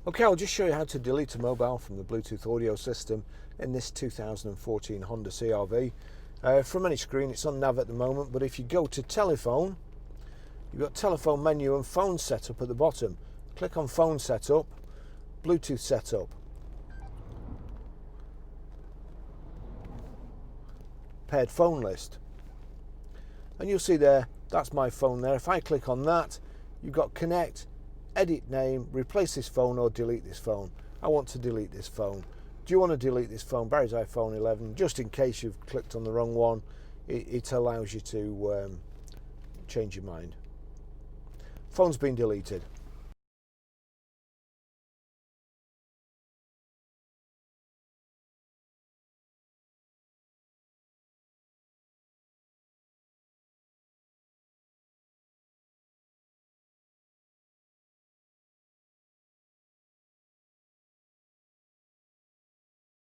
Okay, I'll just show you how to delete a mobile from the Bluetooth audio system in this 2014 Honda CR-V. From any screen, it's on nav at the moment, but if you go to telephone, you've got telephone menu and phone setup at the bottom. Click on phone setup, Bluetooth setup, paired phone list, and you'll see there, that's my phone there. If I click on that, you've got connect, edit name, replace this phone or delete this phone. I want to delete this phone. Do you want to delete this phone? Barry's iPhone 11, just in case you've clicked on the wrong one, it allows you to change your mind. Phone's been deleted.